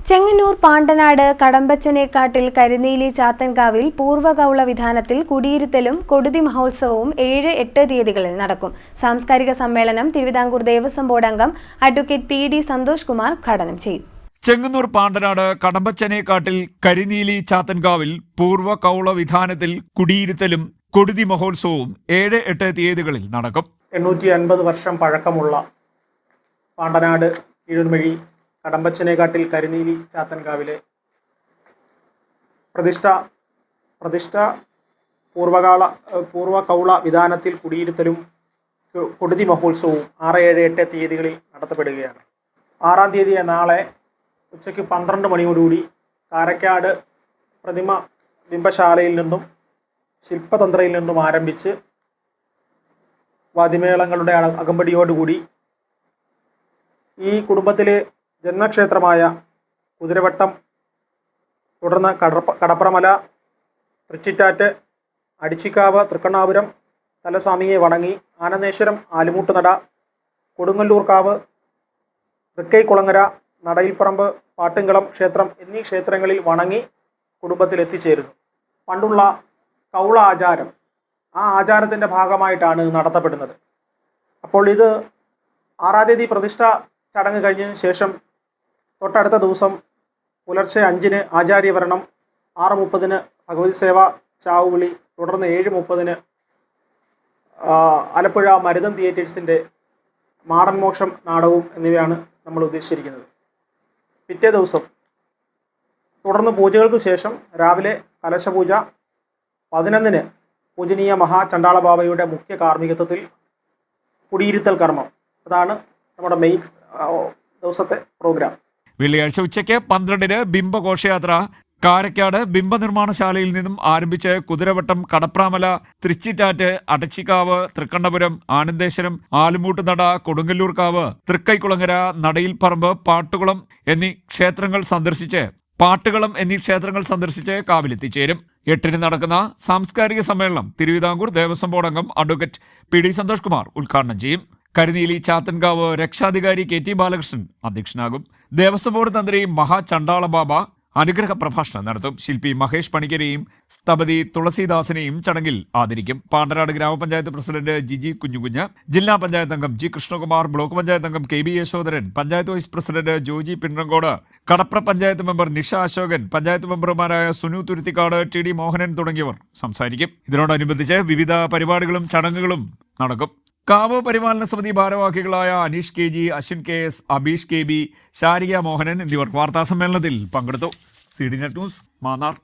ചെങ്ങന്നൂർ പാണ്ടനാട് കടമ്പച്ചനേക്കാട്ടിൽ കരിനീലി ചാത്തൻകാവിൽ പൂർവ്വകൗള വിധാനത്തിൽ കുടിയിരുത്തലും കൊടുതി മഹോത്സവവും 7-8 തീയതികളിൽ നടക്കും. സാംസ്കാരിക സമ്മേളനം തിരുവിതാംകൂർ ദേവസ്വം ബോർഡ് അംഗം അഡ്വക്കേറ്റ് പി.ഡി. സന്തോഷ് കുമാർ ഉദ്ഘാടനം ചെയ്യും. ചെങ്ങന്നൂർ പാണ്ടനാട് കടമ്പച്ചനേക്കാട്ടിൽ കരിനീലി ചാത്തൻകാവിൽ പൂർവ്വകൗള വിധാനത്തിൽ കുടിയിരുത്തലും കൊടുതി മഹോത്സവവും 7-8 തീയതികളിൽ നടക്കും. 850 വർഷം പഴക്കമുള്ള പാണ്ടനാട് കീഴുമഴി കടമ്പച്ചനേക്കാട്ടിൽ കരിനീലി ചാത്തൻകാവിലെ പ്രതിഷ്ഠ പൂർവ്വകൗള വിധാനത്തിൽ കുടിയിരുത്തലും കൊടുതി മഹോത്സവവും 6-7-8 തീയതികളിൽ നടത്തപ്പെടുകയാണ്. 6-ാം തീയതി നാളെ ഉച്ചയ്ക്ക് 12 മണിയോടുകൂടി കാരക്കാട് പ്രതിമ ബിംബശാലയിൽ നിന്നും ശില്പതന്ത്രയിൽ നിന്നും ആരംഭിച്ച് വാദ്യമേളങ്ങളുടെ അകമ്പടിയോടുകൂടി ഈ കുടുംബത്തിലെ ജന്മക്ഷേത്രമായ കുതിരവട്ടം, തുടർന്ന് കടപ്രമല, തൃച്ചിറ്റാറ്റ്, അടിച്ചിക്കാവ്, തൃക്കണ്ണാപുരം തലസ്വാമിയെ വണങ്ങി ആനന്ദേശ്വരം, ആലുമൂട്ടുനട, കൊടുങ്ങല്ലൂർക്കാവ്, തൃക്കൈക്കുളങ്ങര, നടയിൽപ്പറമ്പ്, പാട്ടുംകളം ക്ഷേത്രം എന്നീ ക്ഷേത്രങ്ങളിൽ വണങ്ങി കുടുംബത്തിൽ എത്തിച്ചേരുന്നു. പണ്ടുള്ള കൗള ആചാരം, ആ ആചാരത്തിൻ്റെ ഭാഗമായിട്ടാണ് നടത്തപ്പെടുന്നത്. അപ്പോൾ ഇത് 6-ാം തീയതി പ്രതിഷ്ഠ ചടങ്ങ് കഴിഞ്ഞതിന് ശേഷം തൊട്ടടുത്ത ദിവസം പുലർച്ചെ 5-ന് ആചാര്യവരണം, 6:30-ന് ഭഗവതി സേവ ചാവുവിളി, തുടർന്ന് 7:30-ന് ആലപ്പുഴ മരുതം തിയേറ്റേഴ്സിൻ്റെ മാടൻ മോക്ഷം നാടകവും എന്നിവയാണ് നമ്മൾ ഉദ്ദേശിച്ചിരിക്കുന്നത്. പിറ്റേ ദിവസം തുടർന്ന് പൂജകൾക്ക് ശേഷം രാവിലെ കലശപൂജ, 11-ന് പൂജനീയ മഹാചണ്ഡാള ബാബയുടെ മുഖ്യ കാർമ്മികത്വത്തിൽ കുടിയിരുത്തൽ കർമ്മം. അതാണ് നമ്മുടെ മെയിൻ ദിവസത്തെ പ്രോഗ്രാം. വെള്ളിയാഴ്ച ഉച്ചയ്ക്ക് 12-ന് ബിംബഘോഷയാത്ര കാരക്കാട് ബിംബനിർമ്മാണശാലയിൽ നിന്നും ആരംഭിച്ച് കുതിരവട്ടം, കടപ്രാമല, തൃച്ചിറ്റാറ്റ്, അടച്ചിക്കാവ്, തൃക്കണ്ണപുരം, ആനന്ദേശ്വരം, ആലുമൂട്ടുനട, കൊടുങ്ങല്ലൂർക്കാവ്, തൃക്കൈക്കുളങ്ങര, നടയിൽപ്പറമ്പ്, പാട്ടുകുളം എന്നീ ക്ഷേത്രങ്ങൾ സന്ദർശിച്ച് കാവിലെത്തിച്ചേരും. 8-ന് നടക്കുന്ന സാംസ്കാരിക സമ്മേളനം തിരുവിതാംകൂർ ദേവസ്വം ബോർഡ് അംഗം അഡ്വക്കേറ്റ് പി.ഡി. സന്തോഷ് കുമാർ ഉദ്ഘാടനം ചെയ്യും. കരിനീലി ചാത്തൻകാവ് രക്ഷാധികാരി കെ.ടി. ബാലകൃഷ്ണൻ അധ്യക്ഷനാകും. ദേവസ്വം ബോർഡ് തന്ത്രി മഹാചണ്ഡാള ബാബ അനുഗ്രഹ പ്രഭാഷണം നടത്തും. ശില്പി മഹേഷ് പണിക്കരെയും സ്ഥപതി തുളസീദാസിനെയും ചടങ്ങിൽ ആദരിക്കും. പാണ്ടനാട് ഗ്രാമപഞ്ചായത്ത് പ്രസിഡന്റ് ജിജി കുഞ്ഞുകുഞ്ഞ്, ജില്ലാ പഞ്ചായത്ത് അംഗം ജി കൃഷ്ണകുമാർ, ബ്ലോക്ക് പഞ്ചായത്ത് അംഗം K B. Yashodharan, panchayat vice president Joji Pinrangode, Kadapra panchayat member Nisha Ashokan, panchayat മെമ്പർമാരായ സുനു തുരുത്തിക്കാട്, ടി.ഡി. മോഹനൻ തുടങ്ങിയവർ സംസാരിക്കും. ഇതിനോടനുബന്ധിച്ച് വിവിധ പരിപാടികളും ചടങ്ങുകളും നടക്കും. കാവ് പരിപാലന സമിതി ഭാരവാഹികളായ അനീഷ് കെ.ജി, അശ്വിൻ കെ.എസ്, അബീഷ് കെ.ബി, ശാരിക മോഹനൻ എന്നിവർ വാർത്താസമ്മേളനത്തിൽ പങ്കെടുത്തു. സി.ഡി. Net news, Mannar.